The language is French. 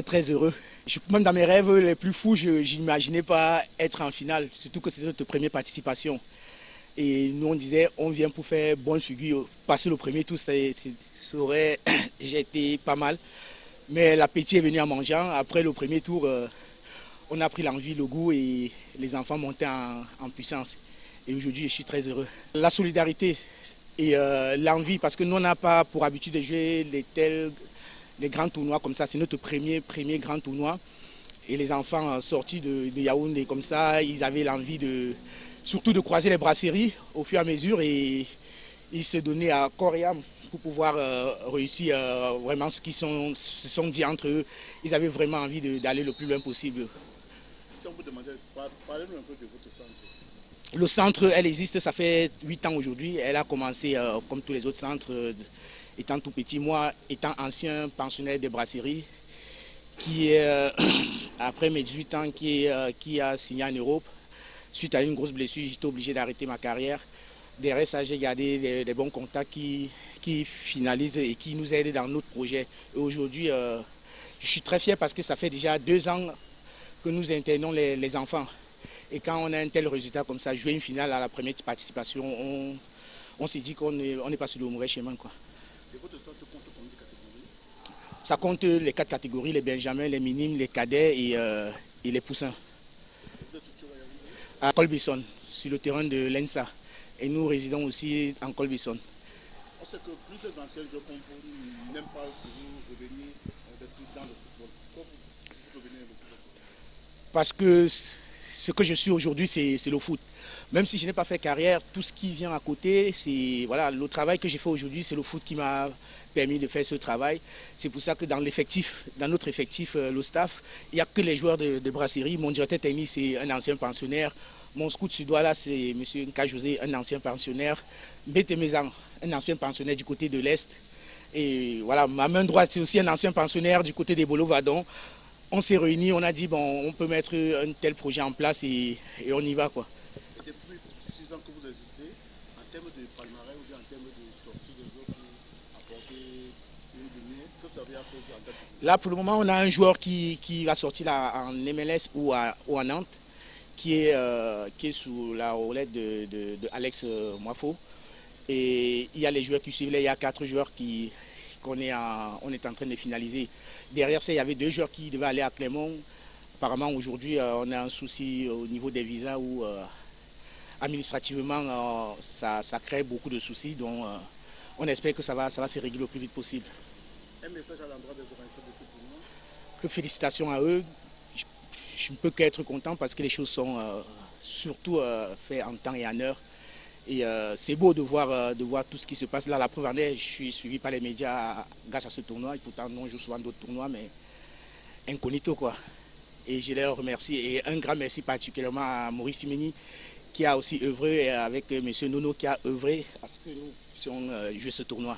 très heureux. Même dans mes rêves les plus fous, je n'imaginais pas être en finale, surtout que c'était notre première participation. Et nous, on disait, on vient pour faire bonne figure. Passer le premier tour, ça aurait j'ai été pas mal. Mais l'appétit est venu en mangeant. Après le premier tour, on a pris l'envie, le goût et les enfants montaient en puissance. Et aujourd'hui, je suis très heureux. La solidarité et l'envie, parce que nous, on n'a pas pour habitude de jouer les grands tournois comme ça. C'est notre premier grand tournoi. Et les enfants sortis de Yaoundé comme ça, ils avaient l'envie surtout de croiser les brasseries au fur et à mesure et ils se donnaient à corps et âme pour pouvoir réussir vraiment ce qu'ils se sont dit entre eux. Ils avaient vraiment envie d'aller le plus loin possible. Si on vous demandait, parlez-nous un peu de votre centre. Le centre, elle existe, ça fait 8 ans aujourd'hui. Elle a commencé comme tous les autres centres, étant tout petit. Moi, étant ancien pensionnaire des brasseries, qui est, après mes 18 ans, qui a signé en Europe. Suite à une grosse blessure, j'étais obligé d'arrêter ma carrière. Derrière ça, j'ai gardé des bons contacts qui finalisent et qui nous aident dans notre projet. Et aujourd'hui, je suis très fier parce que ça fait déjà 2 ans que nous internons les enfants. Et quand on a un tel résultat comme ça, jouer une finale à la première participation, on s'est dit qu'on n'est pas sur le mauvais chemin, quoi. Et votre centre compte combien de catégories? Ça compte les 4 catégories, les benjamins, les minimes, les cadets et les poussins. Vous êtes situé à Yaoundé? À Colbison, sur le terrain de l'ENSA. Et nous résidons aussi en Colbison. On sait que plusieurs anciens joueurs comme vous n'aiment pas que vous reveniez investir dans le football. Pourquoi vous revenez investir dans le football? Parce que ce que je suis aujourd'hui, c'est le foot. Même si je n'ai pas fait carrière, tout ce qui vient à côté, c'est voilà, le travail que j'ai fait aujourd'hui, c'est le foot qui m'a permis de faire ce travail. C'est pour ça que dans notre effectif, le staff, il n'y a que les joueurs de brasserie. Mon directeur technique, c'est un ancien pensionnaire. Mon scout suédois, là, c'est M. Nka José, un ancien pensionnaire. Mbete Mezan, un ancien pensionnaire du côté de l'Est. Et voilà, ma main droite, c'est aussi un ancien pensionnaire du côté des Bolo-Vadon. On s'est réunis, on a dit, bon, on peut mettre un tel projet en place et on y va, quoi. Et depuis 6 ans que vous existez, en termes de palmarès ou bien en termes de sortie de jeu pour apporter une lumière, que vous avez à faire en date d'aujourd'hui? Là, pour le moment, on a un joueur qui va sortir là, en MLS ou à Nantes, qui est sous la roulette de Alex Moifo. Et il y a les joueurs qui suivent, là, il y a 4 joueurs on est en train de finaliser. Derrière ça, il y avait 2 joueurs qui devaient aller à Clermont. Apparemment, aujourd'hui, on a un souci au niveau des visas où administrativement, ça crée beaucoup de soucis. Donc, on espère que ça va se régler le plus vite possible. Un message à l'endroit des organisations de ce tournoi? Que félicitations à eux. Je ne peux qu'être content parce que les choses sont surtout faites en temps et en heure. Et c'est beau de voir tout ce qui se passe là. La preuve en est, je suis suivi par les médias grâce à ce tournoi. Et pourtant, non, je joue souvent d'autres tournois, mais incognito, quoi. Et je les remercie. Et un grand merci particulièrement à Maurice Simeni, qui a aussi œuvré avec M. Nono, qui a œuvré à ce que nous puissions jouer ce tournoi.